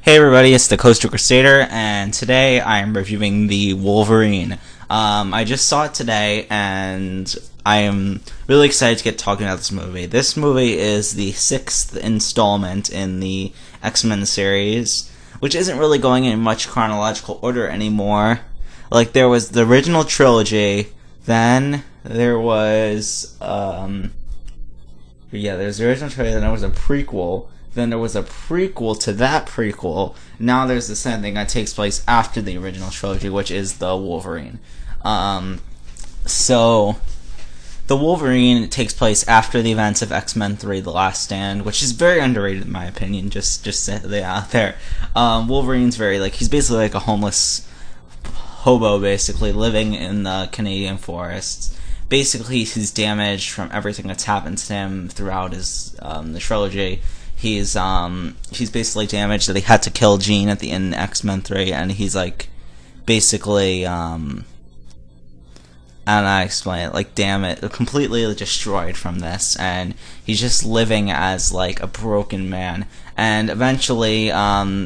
Hey everybody, it's the Coastal Crusader, and today I am reviewing the Wolverine. I just saw it today, and I am really excited to get talking about this movie. This movie is the 6th installment in the X-Men series, which isn't really going in much chronological order anymore. Like, there was the original trilogy, then there was, there's the original trilogy, then there was a prequel, then there was a prequel to that prequel. Now there's the second thing that takes place after the original trilogy, which is the Wolverine. So the Wolverine takes place after the events of X-Men 3: The Last Stand, which is very underrated in my opinion. Just set it out there. Wolverine's he's basically like a homeless hobo, basically living in the Canadian forests. Basically, he's damaged from everything that's happened to him throughout his the trilogy. He's basically damaged that he had to kill Jean at the end of X-Men 3, and he's basically and I explain it, completely completely from this, and he's just living as a broken man. And eventually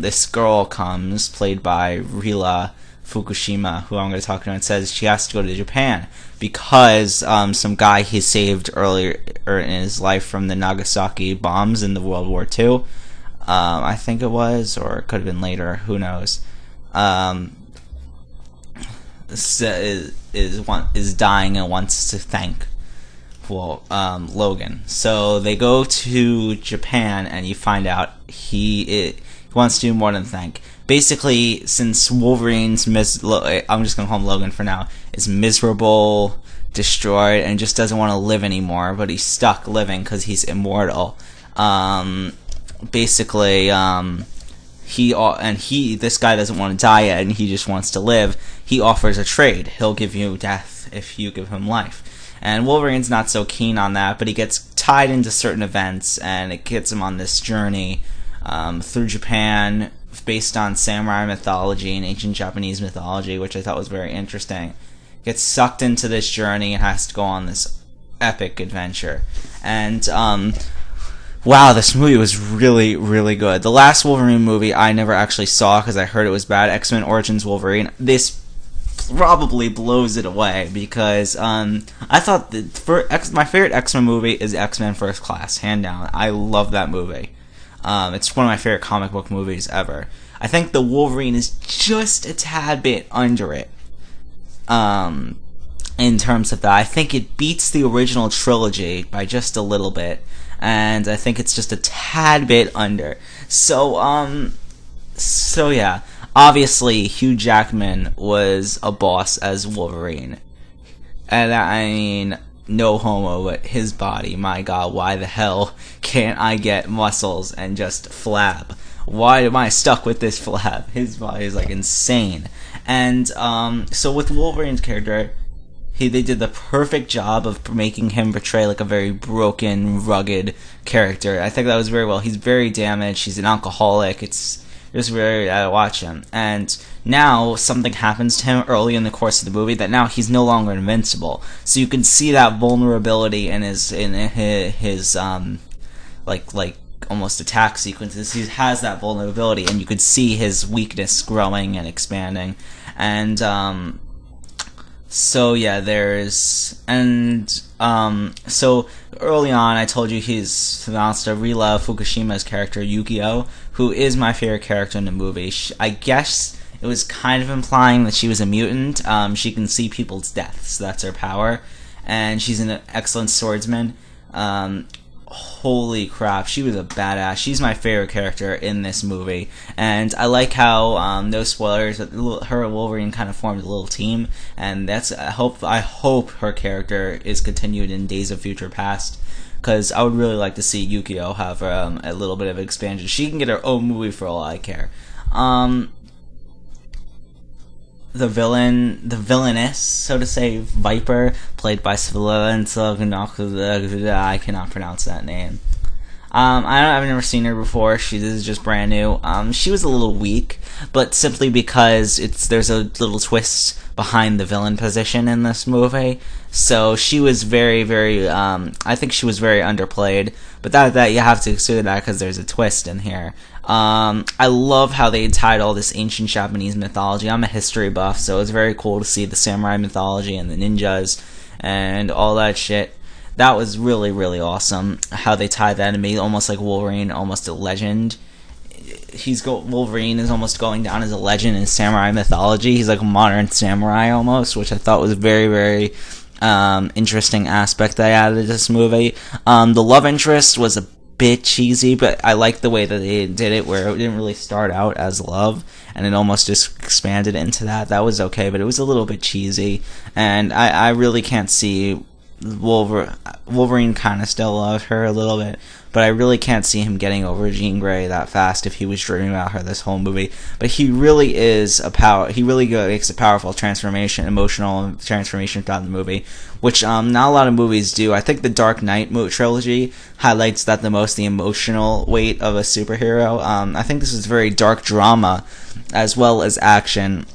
this girl comes, played by Rila Fukushima, who I'm going to talk to, and says she has to go to Japan because some guy he saved earlier in his life from the Nagasaki bombs in the World War II, I think it was, or it could have been later, who knows, is dying and wants to thank Logan. So they go to Japan, and you find out he wants to do more than thank. Basically, since Wolverine's I'm just gonna call him Logan for now, is miserable, destroyed, and just doesn't want to live anymore, but he's stuck living because he's immortal. This guy doesn't want to die yet, and he just wants to live. He offers a trade. He'll give you death if you give him life. And Wolverine's not so keen on that, but he gets tied into certain events, and it gets him on this journey through Japan, based on samurai mythology and ancient Japanese mythology, which I thought was very interesting. Gets sucked into this journey and has to go on this epic adventure. And wow, this movie was really, really good. The last Wolverine movie I never actually saw because I heard it was bad, X-Men Origins Wolverine. This probably blows it away because I thought my favorite X-Men movie is X-Men First Class, hand down. I love that movie. It's one of my favorite comic book movies ever. I think the Wolverine is just a tad bit under it. In terms of that, I think it beats the original trilogy by just a little bit, and I think it's just a tad bit under. So yeah, obviously Hugh Jackman was a boss as Wolverine, and I mean, no homo, but his body, my god, why the hell can't I get muscles and just flab? Why am I stuck with this flab? His body is insane. And so with Wolverine's character, they did the perfect job of making him portray a very broken, rugged character. I think that was very well. He's very damaged, he's an alcoholic, it's just very bad to watch him. And now something happens to him early in the course of the movie that now he's no longer invincible. So you can see that vulnerability in his almost attack sequences. He has that vulnerability, and you could see his weakness growing and expanding. And so yeah, so early on I told you he's announced Rila Fukushima's character Yukio, who is my favorite character in the movie. I guess it was kind of implying that she was a mutant. She can see people's deaths, that's her power, and she's an excellent swordsman. Holy crap, she was a badass. She's my favorite character in this movie, and I like how, no spoilers, but her and Wolverine kind of formed a little team, and I hope her character is continued in Days of Future Past, because I would really like to see Yukio have a little bit of expansion. She can get her own movie for all I care. The villainess, so to say, Viper, played by I cannot pronounce that name. I've never seen her before. This is just brand new. She was a little weak, but simply because there's a little twist behind the villain position in this movie. So she was very, very, I think she was very underplayed, but that you have to consider that because there's a twist in here. I love how they tied all this ancient Japanese mythology. I'm a history buff, so it was very cool to see the samurai mythology and the ninjas and all that shit. That was really, really awesome how they tied that and made almost like Wolverine almost a legend. Wolverine is almost going down as a legend in samurai mythology. He's like a modern samurai almost, which I thought was very, very interesting aspect they added to this movie. The love interest was a bit cheesy, but I like the way that they did it, where it didn't really start out as love and it almost just expanded into that. That was okay, but it was a little bit cheesy, and I really can't see Wolverine kind of still loved her a little bit, but I really can't see him getting over Jean Grey that fast if he was dreaming about her this whole movie. But he really is he really makes a powerful transformation, emotional transformation throughout the movie, which not a lot of movies do. I think the Dark Knight trilogy highlights that the most, the emotional weight of a superhero. I think this is very dark drama as well as action,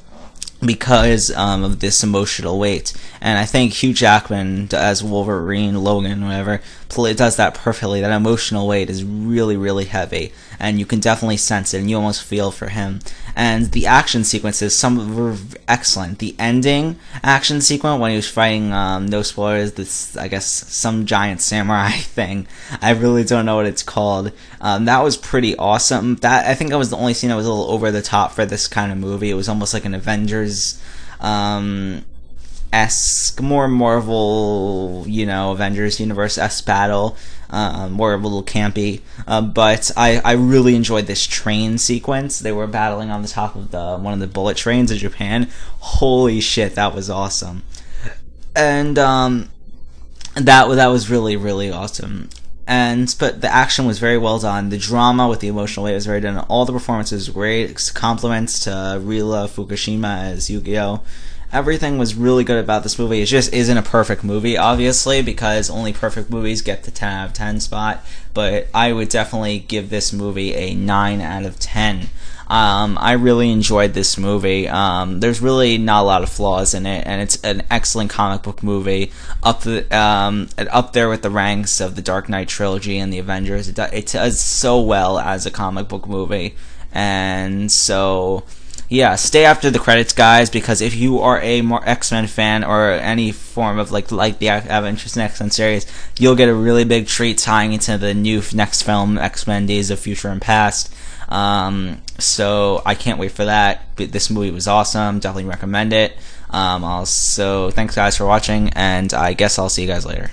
because of this emotional weight. And I think Hugh Jackman as Wolverine, Logan, whatever, does that perfectly. That emotional weight is really, really heavy, and you can definitely sense it, and you almost feel for him. And the action sequences, some were excellent. The ending action sequence when he was fighting, no spoilers, this, I guess, some giant samurai thing. I really don't know what it's called. That was pretty awesome. That, I think, that was the only scene that was a little over the top for this kind of movie. It was almost like an Avengers esque, more Marvel, Avengers Universe-esque battle, more a little campy, but I really enjoyed this train sequence. They were battling on the top of one of the bullet trains in Japan. Holy shit, that was awesome. And that was really, really awesome. But the action was very well done. The drama with the emotional weight was very done. All the performances were great. Compliments to Rila Fukushima as Yu-Gi-Oh! Everything was really good about this movie. It just isn't a perfect movie, obviously, because only perfect movies get the 10 out of 10 spot. But I would definitely give this movie a 9 out of 10. I really enjoyed this movie. There's really not a lot of flaws in it, and it's an excellent comic book movie. Up there with the ranks of the Dark Knight trilogy and the Avengers. It does so well as a comic book movie, and so. Yeah, stay after the credits, guys, because if you are a more X-Men fan or any form of like the Avengers X-Men series, you'll get a really big treat tying into the new next film, X-Men Days of Future and Past. So I can't wait for that. But this movie was awesome. Definitely recommend it. Also, thanks guys for watching, and I guess I'll see you guys later.